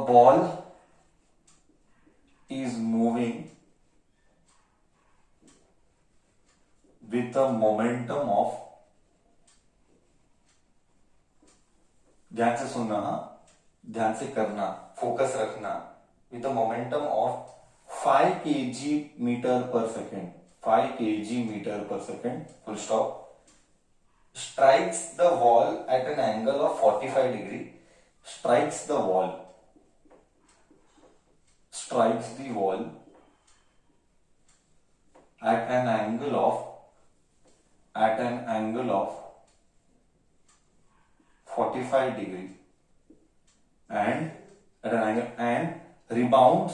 ball is moving with the momentum of, ध्यान से सुनना, ध्यान से करना, फोकस रखना, with the momentum of 5 kg meter per second, 5 kg meter per second, full stop, strikes the wall at an angle of 45 degree, strikes the wall at an angle of 45 degree and at an angle and rebounds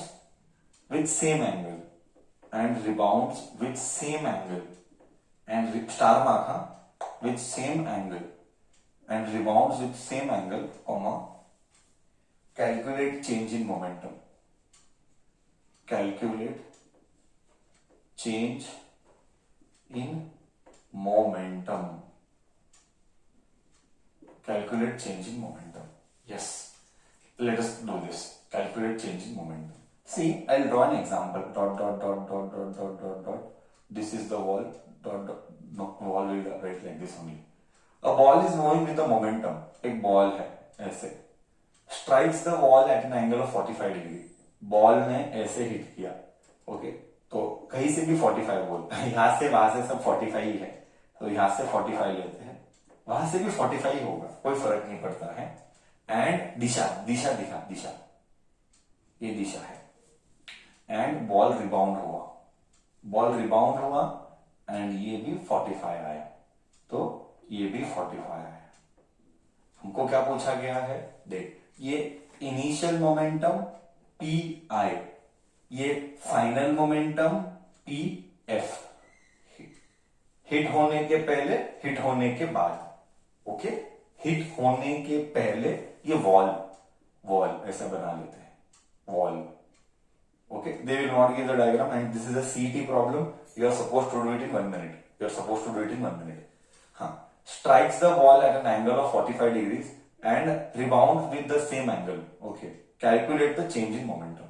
with same angle and star mark with same angle and rebounds with same angle, comma, calculate change in momentum. Calculate change in momentum. Calculate change in momentum. Yes. Let us do this. Calculate change in momentum. See, I'll draw an example. Dot, dot, dot, dot, dot, dot, dot, dot. This is the wall. Dot, dot. No, wall will write like this only. A ball is moving with the momentum. एक ball है ऐसे. Strikes the wall at an angle of 45 degree. Ball ने ऐसे hit किया. Okay, तो कहीं से भी 45 बोल, यहां से वहां से सब 45 ही है, तो यहां से 45 लेते हैं, वहां से भी 45 ही होगा, कोई फर्क नहीं पड़ता है. एंड दिशा ये दिशा है. एंड बॉल रिबाउंड हुआ एंड ये भी 45 आया, तो ये भी 45 आया. हमको क्या पूछा गया है, देख, ये इनिशियल मोमेंटम पी आई, ये final momentum P F, hit होने के पहले, हिट होने के बाद. ओके, हिट होने के पहले ये वॉल ऐसा बना लेते हैं, wall. Okay, they will not give the diagram and this is a CT problem. You are supposed to do it in 1 minute. हाँ, strikes the wall at an angle of 45 degrees and rebounds with the same angle. Okay, calculate the change in momentum.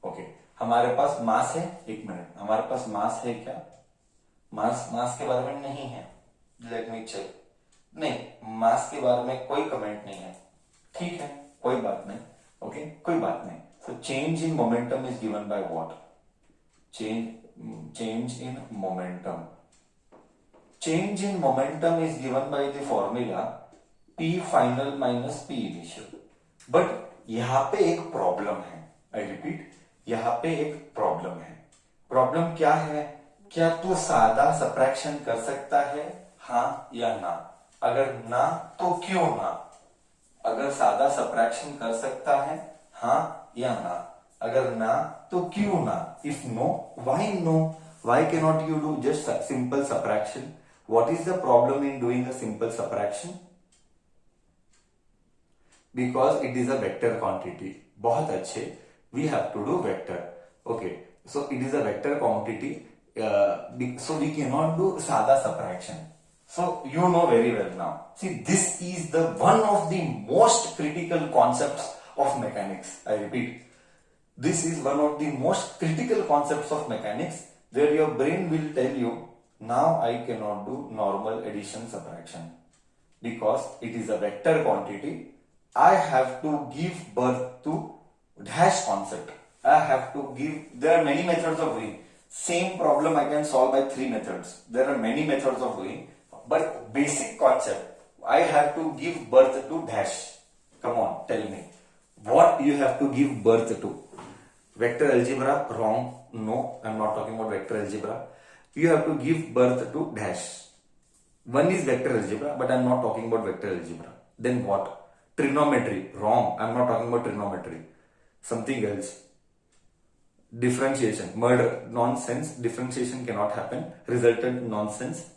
Okay, हमारे पास मास है, एक minute, हमारे पास मास है क्या? मास के बारे में नहीं है. Let me check. नहीं, मास के बारे में कोई कमेंट नहीं है. ठीक है, कोई बात नहीं. Okay, कोई बात नहीं. So change in momentum is given by what? Change in momentum. Change in momentum is given by the formula P final minus P initial. But यहाँ पे एक प्रॉब्लम है. I repeat, यहाँ पे एक प्रॉब्लम है. प्रॉब्लम क्या है? क्या तू सादा सबट्रैक्शन कर सकता है, हाँ या ना? अगर ना तो क्यों ना? अगर सादा सबट्रैक्शन कर सकता है, हाँ या ना? अगर ना तो क्यों ना? If no, why no? Why cannot you do just simple subtraction? What is the problem in doing a simple subtraction? Because it is a vector quantity. बहुत अच्छे. We have to do vector. Okay, so it is a vector quantity. So we cannot do सादा subtraction. So you know very well now. See, this is the one of the most critical concepts of mechanics. I repeat, this is one of the most critical concepts of mechanics where your brain will tell you, now I cannot do normal addition subtraction because it is a vector quantity. I have to give birth to dash concept. I have to give, there are many methods of doing. Same problem I can solve by 3 methods. There are many methods of doing, but basic concept, I have to give birth to dash. Come on, tell me. What you have to give birth to? Vector algebra? Wrong. No, I'm not talking about vector algebra. You have to give birth to dash. One is vector algebra, but I'm not talking about vector algebra. Then what? Trigonometry? Wrong. I'm not talking about trigonometry. Something else. Differentiation? Murder. Nonsense. Differentiation cannot happen. Resultant? Nonsense.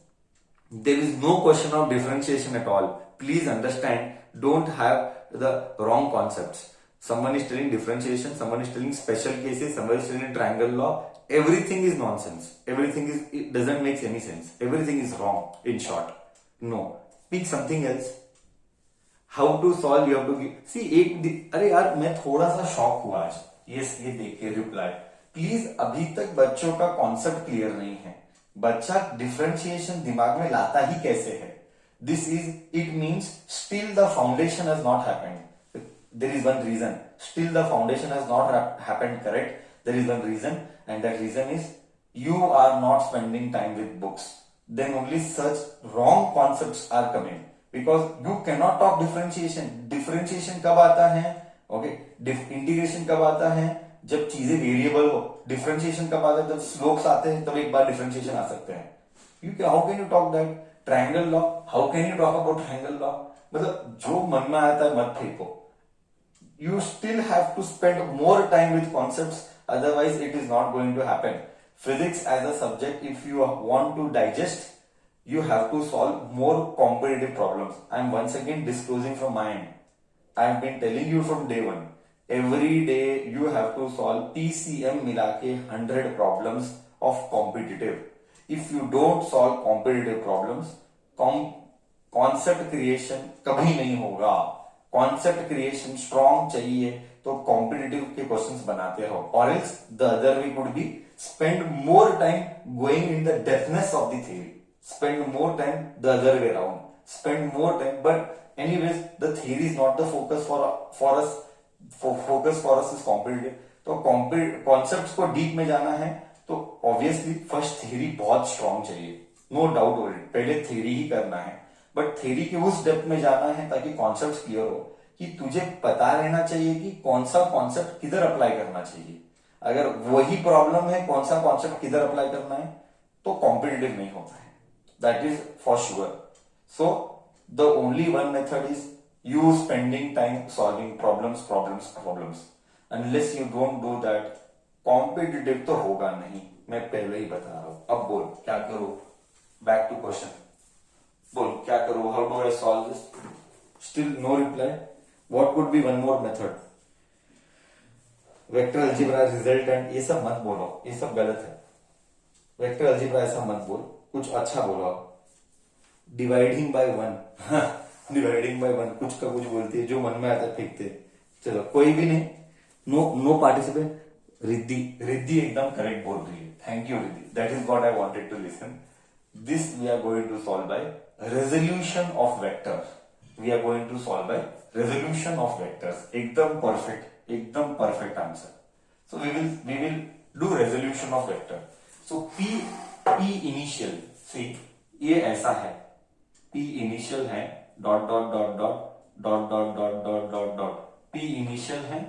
There is no question of differentiation at all. Please understand. Don't have the wrong concepts. Someone is telling differentiation, someone is telling special cases, someone is telling triangle law. Everything is nonsense. It doesn't make any sense. Everything is wrong, in short. No. Pick something else. How to solve, you have to give, see एक, अरे यार मैं थोड़ा सा shock हुआ आज ये देख के रिप्लाई। प्लीज अभी तक बच्चों का कॉन्सेप्ट क्लियर नहीं है, बच्चा डिफरेंशिएशन दिमाग में लाता ही कैसे है। This is, it means still the foundation has not happened. There is one reason, still the foundation has not happened, correct. There is one reason and that reason is you are not spending time with books, then only such wrong concepts are coming, because you cannot talk differentiation कब आता है, okay, integration कब आता है, जब चीजें variable हो। Differentiation कब आता है, जब स्लोप्स आते हैं तब एक बार डिफरेंशिएशन आ सकते हैं। How can you talk that, triangle law, how can you talk about triangle law, मतलब जो मन में आता है मत फेंको। You still have to spend more time with concepts, otherwise it is not going to happen. Physics as a subject, if you want to digest, you have to solve more competitive problems. I am once again disclosing from my end. I have been telling you from day one. Every day you have to solve PCM मिला के 100 problems of competitive. If you don't solve competitive problems, concept creation कभी नहीं होगा। Concept creation strong चाहिए तो competitive के questions बनाते रहो, और else the other way could be spend more time going in the depthness of the theory, spend more time the other way around, spend more time, but anyways the theory is not the focus for us, focus for us is competitive. तो concepts को deep में जाना है तो obviously first theory बहुत strong चाहिए, no doubt over it, पहले theory ही करना है, बट थ्योरी के उस डेप्थ में जाना है ताकि कॉन्सेप्ट क्लियर हो, कि तुझे पता रहना चाहिए कि कौन सा कॉन्सेप्ट किधर अप्लाई करना चाहिए। अगर वही प्रॉब्लम है कौन सा कॉन्सेप्ट किधर अप्लाई करना है तो कॉम्पिटिटिव नहीं होता है, that is for sure. So the only one method is you spending time solving problems unless you don't do that, competitive तो होगा नहीं, मैं पहले ही बता रहा हूं। अब बोल क्या करूं, बैक टू क्वेश्चन, बोल क्या करूं, how do I solve this, still no reply, what would be one more method, vector algebra resultant, ये सब मत बोलो, ये सब गलत है। वेक्टर अलजेब्रा ऐसा मत बोल, कुछ अच्छा बोलो। Dividing by one, dividing by one कुछ का कुछ बोलती है, जो मन में आता है फेंकते। चलो कोई भी नहीं, नो पार्टिसिपेट। रिद्धि एकदम करेक्ट बोल रही है, thank you Riddhi, that is what I wanted to listen. This we are going to solve by resolution of vectors. We are going to solve by resolution of vectors. एकदम perfect answer. So we will do resolution of vector. So P initial, see ये ऐसा है, P initial है dot dot dot dot dot dot dot dot dot dot, P initial है।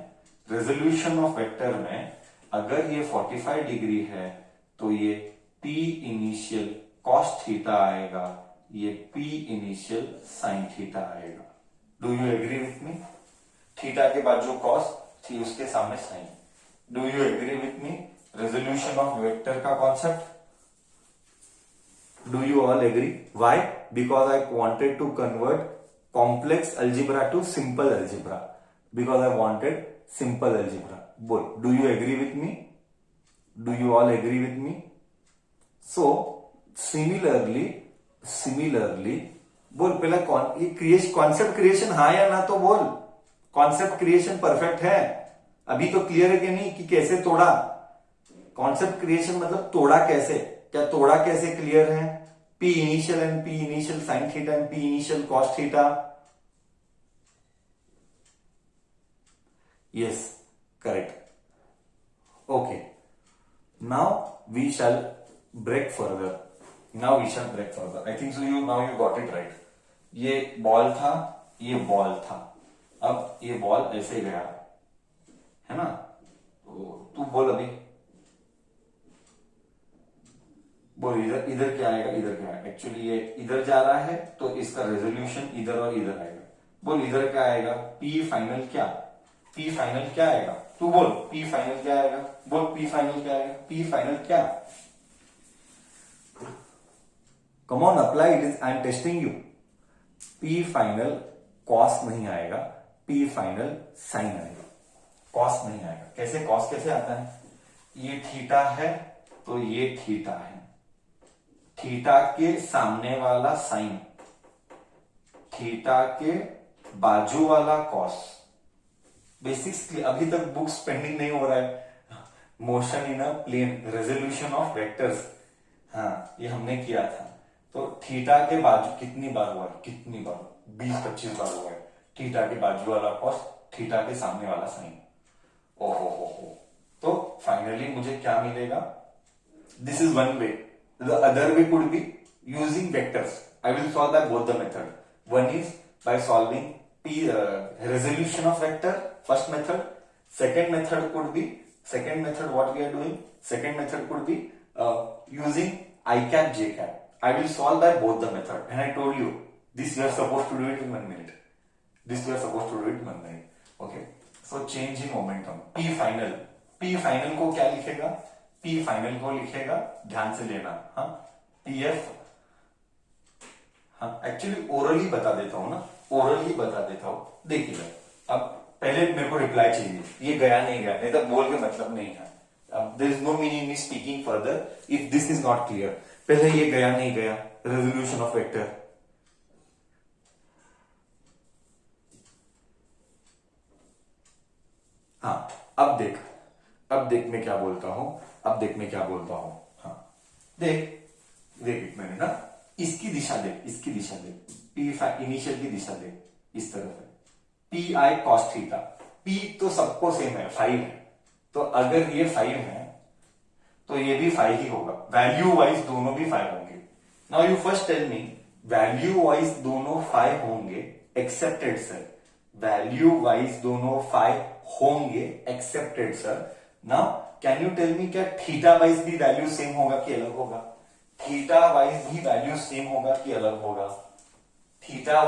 resolution of vector में अगर ये 45 degree है तो ये P initial cos थीटा आएगा, ये P इनिशियल sin थीटा आएगा। Do you agree with me, theta के बाद जो cos थी उसके सामने sin, do you agree with me, resolution of vector का concept, do you all agree, why, because I wanted to convert complex algebra to simple algebra, because I wanted simple algebra. बोल do you agree with me, do you all agree with me. So similarly बोल पहला concept creation हाँ या ना तो बोल, concept creation perfect है, अभी तो क्लियर है कि नहीं कि कैसे तोड़ा, कॉन्सेप्ट क्रिएशन मतलब तोड़ा कैसे, क्या तोड़ा कैसे क्लियर है, P initial and P initial sine theta and P initial cos theta, yes correct, okay, now we shall break further, now we shall break further, I think so you got it right। ये ball था, ये ball था, अब ये ball ऐसे गया है ना, तो तू बोल अभी, बोल इधर क्या आएगा, इधर क्या आएगा, एक्चुअली ये इधर जा रहा है तो इसका रेजोल्यूशन इधर और इधर आएगा। बोल इधर क्या आएगा, P फाइनल क्या, P फाइनल क्या आएगा, तू बोल P फाइनल क्या आएगा, बोल P फाइनल क्या आएगा, P फाइनल क्या, come on apply it is, I am testing you. P final cos नहीं आएगा, P फाइनल साइन आएगा, कॉस नहीं आएगा। कैसे कॉस कैसे आता है, ये थीटा है तो ये थीटा है, थीटा के सामने वाला साइन, थीटा के बाजू वाला कॉस, बेसिक्स अभी तक बुक्स पेंडिंग नहीं हो रहा है। Motion in a plane, resolution of vectors, हाँ ये हमने किया था। तो थीटा के बाजू कितनी बार हुआ है, कितनी बार, 20-25 बार हुआ है। थीटा के बाजू वाला कॉस, थीटा के सामने वाला साइन। ओहो हो। तो फाइनली मुझे क्या मिलेगा, this is one way, the other way could be using vectors. I will solve by both the method. One is by solving p resolution of vector, first method. Second method could be, second method what we are doing, second method could be using I cap j cap. I will solve by both the method, and I told you this you are supposed to do it in 1 minute. This you are supposed to do it in 1 minute. Okay, so change in momentum, p final, p final को क्या लिखेगा, p final को लिखेगा, ध्यान से लेना, हाँ pf, हाँ एक्चुअली ओरली बता देता हूं ना, ओरली बता देता हूं। देखिए अब पहले मेरे को रिप्लाई चाहिए, ये गया नहीं गया, नहीं तो बोल के मतलब नहीं है। अब there is no meaning in speaking further if this is not clear. पहले ये गया नहीं गया, रेजोल्यूशन ऑफ वेक्टर। हाँ अब देख मैं क्या बोलता हूं, अब देख मैं क्या बोलता हूं। हाँ देख मैंने ना, इसकी दिशा देख, इसकी दिशा देख, पी इनिशियल की दिशा देख, इस तरफ है, P I cos theta. P तो सबको सेम है, 5 है, तो अगर ये 5 है तो ये भी 5 ही होगा, वैल्यू वाइज दोनों भी 5 होंगे। Now you first tell me, value wise दोनों 5 होंगे एक्सेप्टेड सर, वैल्यू वाइज दोनों 5 होंगे accepted sir. Now can you tell me, क्या थीटा वाइज भी वैल्यू सेम होगा कि अलग होगा? थीटा वाइज भी वैल्यू सेम होगा कि अलग होगा? Theta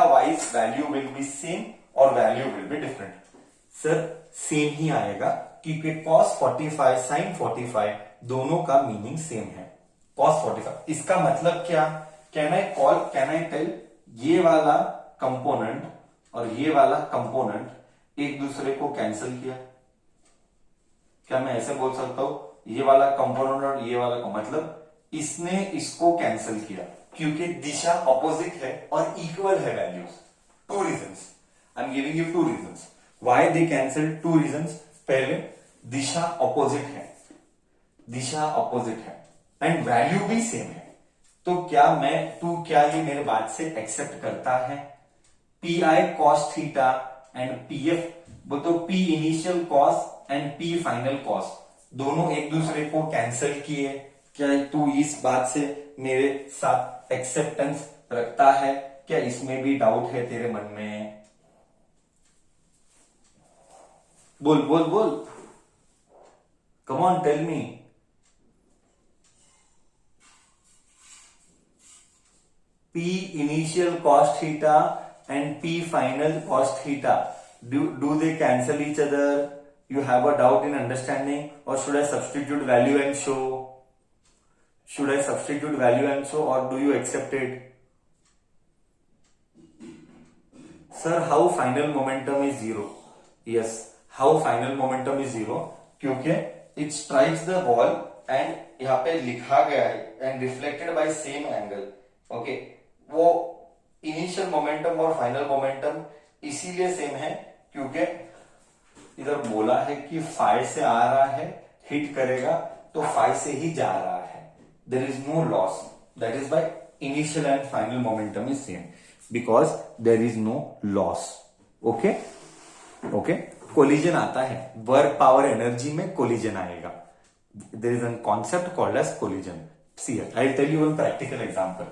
wise value will be same और value will be different. Sir same ही आएगा क्योंकि cos 45 sin 45 दोनों का मीनिंग सेम है। cos 45 इसका मतलब क्या, कैन आई टेल ये वाला कंपोनेंट और ये वाला कंपोनेंट एक दूसरे को कैंसिल किया? क्या मैं ऐसे बोल सकता हूं, ये वाला कंपोनेंट और ये वाला मतलब इसने इसको कैंसिल किया क्योंकि दिशा ऑपोजिट है और इक्वल है values. 2 reasons, I am giving you 2 reasons why they cancel. 2 reasons, पहले दिशा ऑपोजिट है एंड वैल्यू भी सेम है। तो क्या ये मेरे बात से एक्सेप्ट करता है? P I cos theta and P F, वो तो P initial cos and P final cos दोनों एक दूसरे को कैंसिल किए। क्या तू इस बात से मेरे साथ एक्सेप्टेंस रखता है? क्या इसमें भी डाउट है तेरे मन में? बोल, come on tell me. P initial cos theta and P final cos theta, do they cancel each other? You have a doubt in understanding, or should I substitute value and show? Or do you accept it? Sir, how final momentum is 0? Yes, how final momentum is 0 क्योंकि it strikes the wall and यहाँ पे लिखा गया है and reflected by same angle. Okay, वो initial momentum और final momentum इसीलिए same है क्योंकि इधर बोला है कि फाइव से आ रहा है, हिट करेगा तो 5 से ही जा रहा है। There is no loss, that is by initial and final momentum is same because there is no loss. Okay, collision आता है, वर्क पावर एनर्जी में कोलिजन आएगा। There is an concept called as collision. See I will tell you one practical example.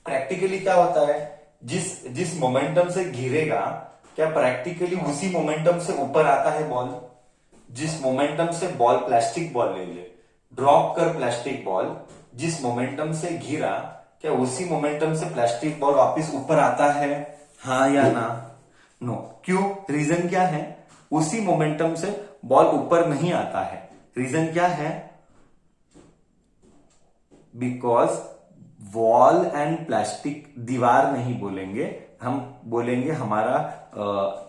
Practically क्या होता है, जिस momentum से गिरेगा क्या प्रैक्टिकली उसी मोमेंटम से ऊपर आता है बॉल? जिस मोमेंटम से बॉल, प्लास्टिक बॉल ले ले, ड्रॉप कर प्लास्टिक बॉल, जिस मोमेंटम से गिरा क्या उसी मोमेंटम से प्लास्टिक बॉल वापस ऊपर आता है? हाँ या ना? नो। क्यों? रीजन क्या है? उसी मोमेंटम से बॉल ऊपर नहीं आता है। रीजन क्या है? बिकॉज वॉल एंड प्लास्टिक, दीवार नहीं बोलेंगे हम, बोलेंगे हमारा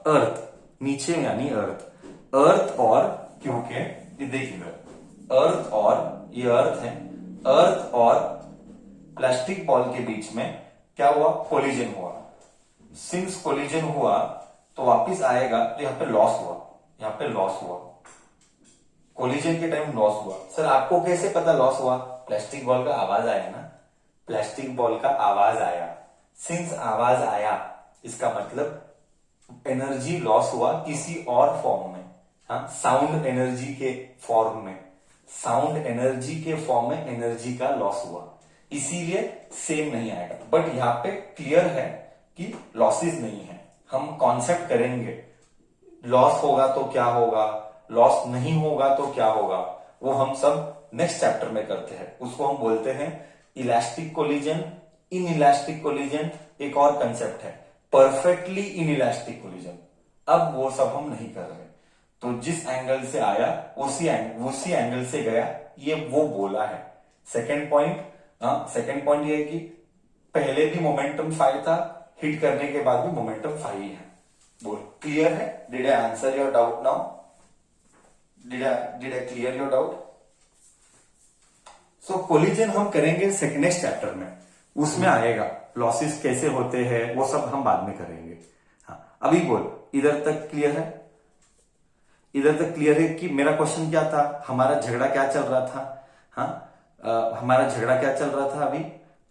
अर्थ, नीचे यानी अर्थ और, क्योंकि ये देखिए अर्थ और ये अर्थ है, अर्थ और प्लास्टिक बॉल के बीच में क्या हुआ? कोलिजन हुआ। सिंस कोलिजन हुआ तो वापिस आएगा तो यहाँ पे लॉस हुआ, यहाँ पे लॉस हुआ, कोलिजन के टाइम लॉस हुआ। सर आपको कैसे पता लॉस हुआ? प्लास्टिक बॉल का आवाज आया ना, प्लास्टिक बॉल का आवाज आया। सिंस आवाज आया इसका मतलब एनर्जी लॉस हुआ किसी और फॉर्म में, हाँ, साउंड एनर्जी के फॉर्म में, साउंड एनर्जी के फॉर्म में एनर्जी का लॉस हुआ, इसीलिए सेम नहीं आएगा। बट यहाँ पे क्लियर है कि लॉसेस नहीं है। हम कॉन्सेप्ट करेंगे, लॉस होगा तो क्या होगा, लॉस नहीं होगा तो क्या होगा, वो हम सब नेक्स्ट चैप्टर में करते हैं। उसको हम बोलते हैं elastic collision, in elastic collision, एक और कंसेप्ट है परफेक्टली इन इलास्टिक कोलिजन। अब वो सब हम नहीं कर रहे। तो जिस एंगल से आया उसी एंगल से गया, ये वो बोला है। सेकेंड पॉइंट, सेकेंड पॉइंट ये है कि पहले भी मोमेंटम फाइव था, हिट करने के बाद भी मोमेंटम फाइव ही है। बोल क्लियर है? Did I answer your doubt now? Did I clear your doubt? So collision हम करेंगे नेक्स्ट चैप्टर में, उसमें आएगा लॉसेस कैसे होते हैं, वो सब हम बाद में करेंगे। हाँ अभी बोल, इधर तक क्लियर है? इधर तक क्लियर है कि मेरा क्वेश्चन क्या था, हमारा झगड़ा क्या चल रहा था? हाँ हमारा झगड़ा क्या चल रहा था अभी?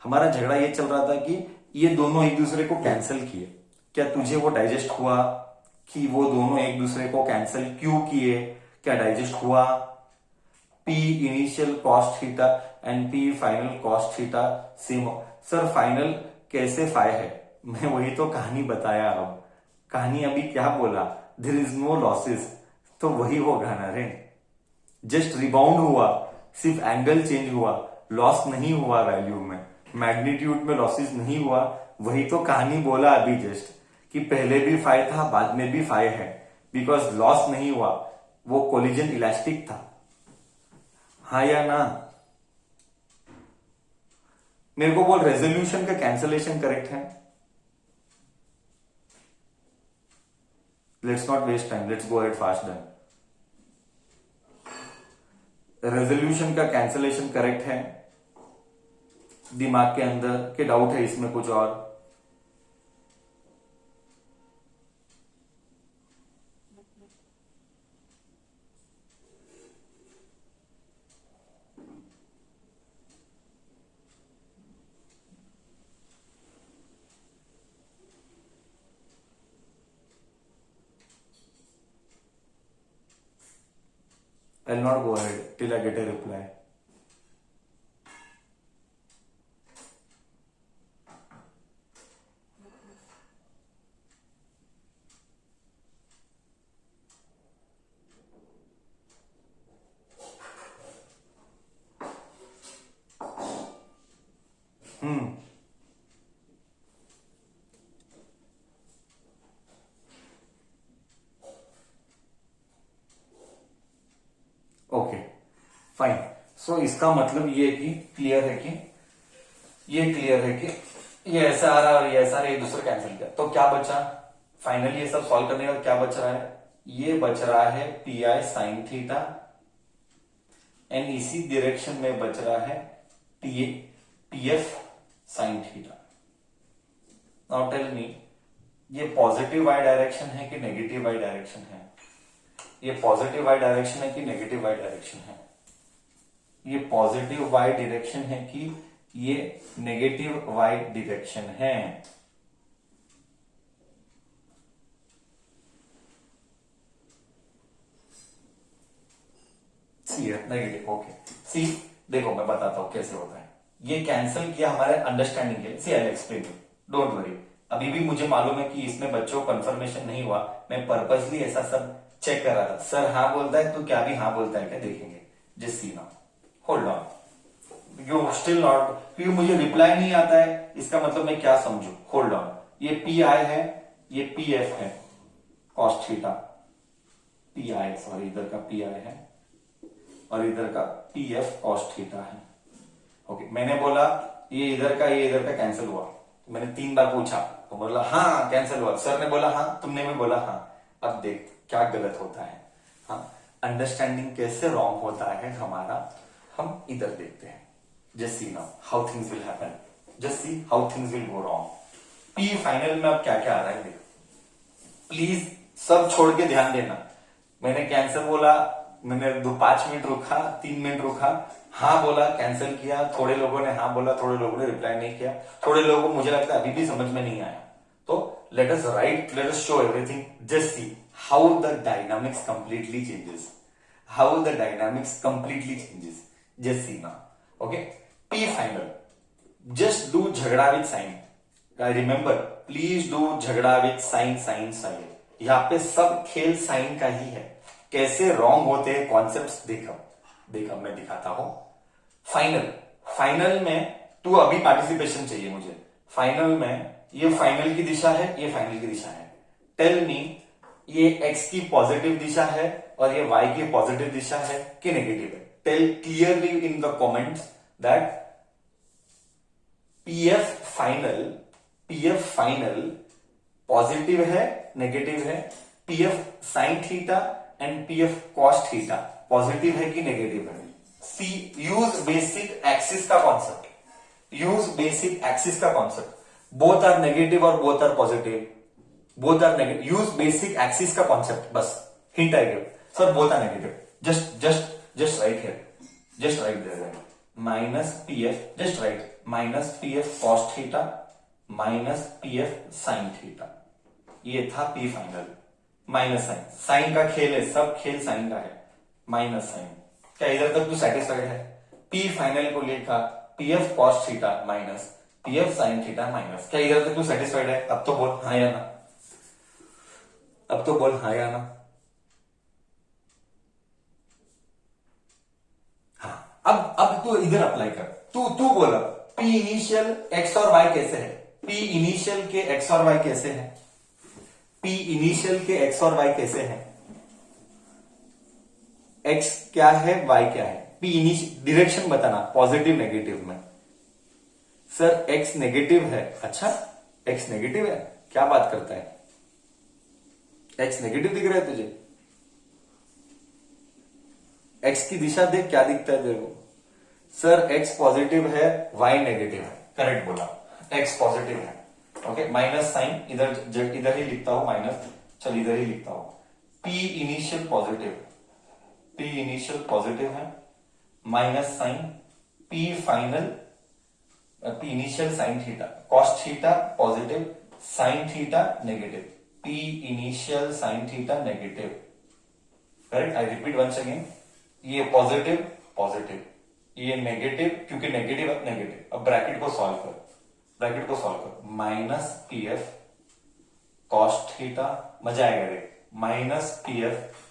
हमारा झगड़ा ये चल रहा था कि ये दोनों एक दूसरे को कैंसिल किए। क्या तुझे वो डाइजेस्ट हुआ कि वो दोनों एक दूसरे को कैंसिल क्यों किए? क्या डाइजेस्ट हुआ? P initial cos theta and P final cos theta same हो। सर फाइनल कैसे फाइ है? मैं वही तो कहानी बताया। अब कहानी अभी क्या बोला, देयर इज नो लॉसेस, तो वही होगा ना रे, जस्ट रिबाउंड हुआ, सिर्फ एंगल चेंज हुआ, लॉस नहीं हुआ वैल्यू में, मैग्नीट्यूड में लॉसेस नहीं हुआ। वही तो कहानी बोला अभी जस्ट कि पहले भी फाइ था बाद में भी फाइ है, बिकॉज लॉस नहीं हुआ, वो कोलिजन इलास्टिक था। हाँ या ना? मेरे को बोल रेजोल्यूशन का कैंसलेशन करेक्ट है? Let's not waste time, let's go ahead fast done. Resolution का कैंसलेशन करेक्ट है? दिमाग के अंदर के डाउट है इसमें कुछ और? I'll not go ahead till I get a reply. Okay fine. So इसका मतलब ये कि क्लियर है कि ये क्लियर है कि ये ऐसा आ रहा और ये ऐसा आ रहा, ये दूसरा कैंसिल किया तो क्या बचा? फाइनली ये सब सॉल्व करने का क्या बच रहा है? ये बच रहा है P I sine theta and इसी डायरेक्शन में बच रहा है P F sine theta. Now tell me, ये पॉजिटिव वाई डायरेक्शन है कि नेगेटिव वाई डायरेक्शन है? ये पॉजिटिव वाई डायरेक्शन है कि नेगेटिव वाई डायरेक्शन है? ये पॉजिटिव वाई डायरेक्शन है कि ये नेगेटिव वाई डायरेक्शन है? सी है नेगेटिव। ओके सी, देखो मैं बताता हूं कैसे होता है। ये कैंसिल किया हमारे अंडरस्टैंडिंग के, see I explain you, don't worry. अभी भी मुझे मालूम है कि इसमें बच्चों को कंफर्मेशन नहीं हुआ, मैं पर्पसली ऐसा सब चेक कर रहा था। सर हाँ बोलता है तो क्या भी हाँ बोलता है क्या, देखेंगे। Just see now, hold on, you still not, क्योंकि मुझे रिप्लाई नहीं आता है, इसका मतलब मैं क्या समझू? होल्ड ऑन, ये पी आई है, ये पी एफ है cos theta, P I sorry इधर का पी आई है और इधर का पी एफ कॉस थीटा है। ओके मैंने बोला ये इधर का कैंसिल हुआ, तो मैंने 3 बार पूछा तो बोला हाँ कैंसिल हुआ, सर ने बोला हाँ, तुमने भी बोला हाँ। अब देख क्या गलत होता है, हाँ अंडरस्टैंडिंग कैसे रॉन्ग होता है हमारा, हम इधर देखते हैं। Just see now how things will happen, just see how things will go wrong. P final में अब क्या क्या आ रहा है देखो, प्लीज सब छोड़ के ध्यान देना। मैंने कैंसर बोला, मैंने 5 मिनट रुका, 3 मिनट रुका, हाँ बोला, कैंसिल किया, थोड़े लोगों ने हाँ बोला, थोड़े लोगों ने रिप्लाई नहीं किया, थोड़े लोगों को मुझे लगता है अभी भी समझ में नहीं आया। तो let us right, let us show everything, just see how the dynamics completely changes, how the dynamics completely changes, just see now. Okay, P final, just do झगड़ा with sign, remember please do झगड़ा with sign, sign sign, यहाँ पे सब खेल sign का ही है। कैसे wrong होते हैं कॉन्सेप्ट्स देखो, देखो मैं दिखाता हूं। फाइनल, फाइनल में तू अभी पार्टिसिपेशन चाहिए मुझे। फाइनल में ये फाइनल की दिशा है, ये फाइनल की दिशा है। टेल मी ये एक्स की पॉजिटिव दिशा है और ये वाई की पॉजिटिव दिशा है कि नेगेटिव है? Tell clearly in the comments that PF final, PF final positive है नेगेटिव है, PF sine theta and PF cos theta positive है कि नेगेटिव है? सी, यूज बेसिक एक्सिस का कॉन्सेप्ट, यूज बेसिक एक्सिस का कॉन्सेप्ट, बोथ आर नेगेटिव और both are positive, both are negative, use basic axis का concept, बस hint I give, sir both are negative, just right here, just right there, minus PF, just right minus PF cos theta minus PF sine theta, ये था P final. Minus sine, sine का खेल है, सब खेल sign का है, minus sign. क्या इधर तक तू सेटिस्फाइड है? पी फाइनल को लिखा PF cos theta minus PF sine theta minus, क्या इधर तक तू सेटिस्फाइड है? अब तो बोल हाँ या ना, अब तो बोल हाँ या ना। हाँ, अब तू इधर अप्लाई कर, तू बोला पी इनिशियल एक्स और वाई कैसे है? पी इनिशियल के एक्स और वाई कैसे है? पी इनिशियल के एक्स और वाई कैसे है? एक्स क्या है, वाई क्या है? पी इनिशियल डायरेक्शन बताना, पॉजिटिव नेगेटिव में। सर एक्स नेगेटिव है, अच्छा एक्स नेगेटिव है, क्या बात करता है? एक्स नेगेटिव दिख रहा है तुझे? एक्स की दिशा देख, क्या दिखता है तेरे को? सर एक्स पॉजिटिव है, वाई नेगेटिव है, करेक्ट बोला, एक्स पॉजिटिव है। ओके, माइनस साइन इधर ही लिखता हूं, माइनस, चल इधर ही लिखता हूं। P initial positive, P initial positive है, minus sine P final, P initial sine theta cos theta positive, sine theta negative, P initial sine theta negative, correct. I repeat once again, ये positive positive, ये negative, क्योंकि negative है negative. अब bracket को solve कर, bracket को solve कर, minus PF cos theta, मजा आएगा रे, minus PF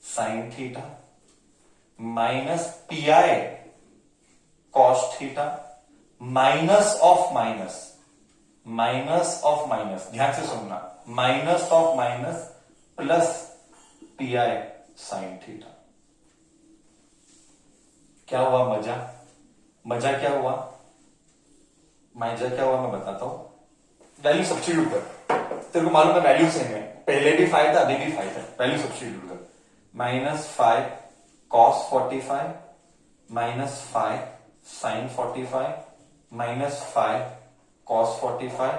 sine theta minus PI cos theta minus of minus, minus of minus, ध्यान से सुनना, minus of minus plus pi sine theta. क्या हुआ मजा? मजा क्या हुआ? मजा क्या हुआ मैं बताता हूं। वैल्यू सब्स्टिट्यूट कर, तेरे को मालूम है वैल्यू सेम है, पहले भी 5 था अभी भी 5 है, वैल्यू सब्स्टिट्यूट कर, minus 5 cos 45 minus 5 sine 45 minus 5 cos 45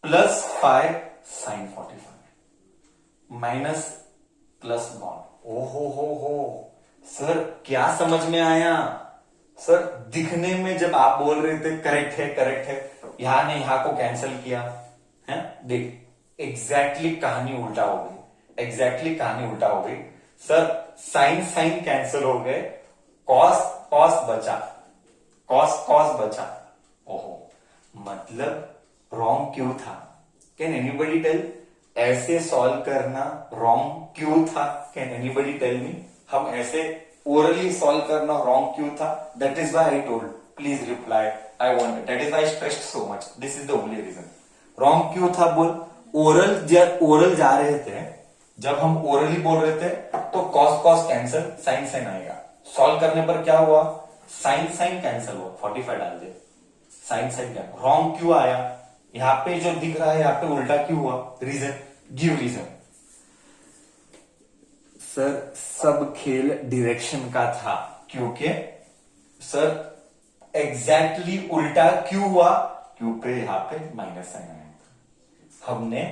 plus 5 sine 45, minus plus bond. हो सर क्या समझ में आया? सर दिखने में जब आप बोल रहे थे करेक्ट है करेक्ट है, यहां ने यहां को कैंसिल किया है, देख एग्जैक्टली कहानी उल्टा हो गई, एग्जैक्टली कहानी उल्टा हो गई। सर साइन साइन कैंसिल हो गए, कॉस कॉस बचा, कॉस कॉस बचा। ओहो, मतलब रॉन्ग क्यों था? Can anybody tell? ऐसे सॉल्व करना रॉन्ग क्यों था? Can anybody tell me? हम ऐसे ओरली सॉल्व करना रॉन्ग क्यों था? That is why I told, please reply, I want, that is why I stressed so much, this is the only reason. Wrong क्यों था बोल? ओरल जा रहे थे, जब हम ओरली बोल रहे थे तो cos cos cancel, sine sine आएगा। सॉल्व करने पर क्या हुआ? साइन साइन कैंसिल हुआ, 45 डाल दे, साइन साइन क्या, रॉन्ग क्यों आया? यहां पे जो दिख रहा है यहां पे उल्टा क्यों हुआ? Reason, give reason. सर सब खेल डायरेक्शन का था, क्योंकि सर एग्जैक्टली उल्टा क्यों हुआ? क्योंकि यहां पे माइनस साइन आया, हमने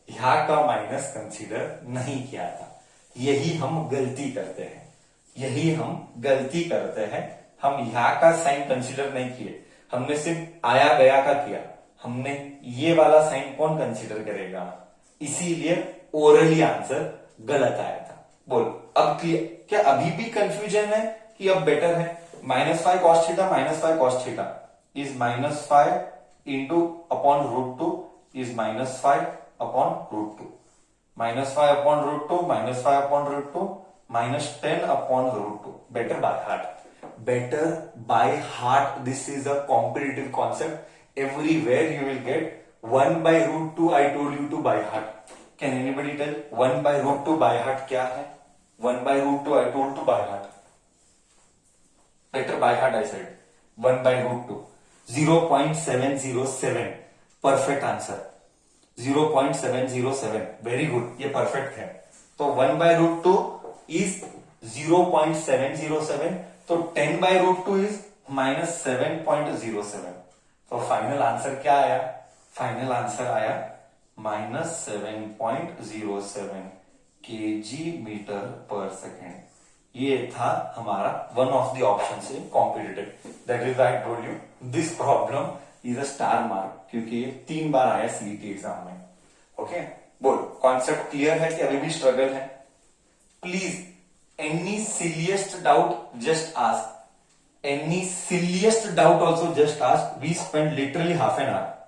यहाँ का माइनस कंसीडर नहीं किया था। यही हम गलती करते हैं, यही हम गलती करते हैं। हम यहाँ का साइन कंसीडर नहीं किए, हमने सिर्फ आया गया का किया। हमने ये वाला साइन कौन कंसीडर करेगा, इसीलिए ओरली आंसर गलत आया था। बोल अब क्लियर, क्या अभी भी कंफ्यूजन है कि अब बेटर है? -5 cos theta -5 cos theta is -5 into upon √2 is -5 upon √2, -5 upon √2 -5 upon √2 -10 upon √2। Better by heart, better by heart. This is a competitive concept. Everywhere you will get 1/√2। I told you to by heart. Can anybody tell 1/√2 by heart क्या है? 1/√2 I told to by heart. Better by heart I said 1/√2, 0.707। Perfect answer 0.707, very good, ये perfect है। तो 1/√2 is 0.707, तो 10/√2 is -7.07। तो final answer क्या आया? Final answer आया -7.07 kg/s। ये था हमारा वन ऑफ द ऑप्शन से competitive. That is I told you this problem is a star mark, क्योंकि ये 3 बार आया सीईटी एग्जाम में। ओके, बोल कॉन्सेप्ट क्लियर है कि अभी भी स्ट्रगल है? Please any silliest doubt just ask, any silliest doubt also just ask. We spend literally half an our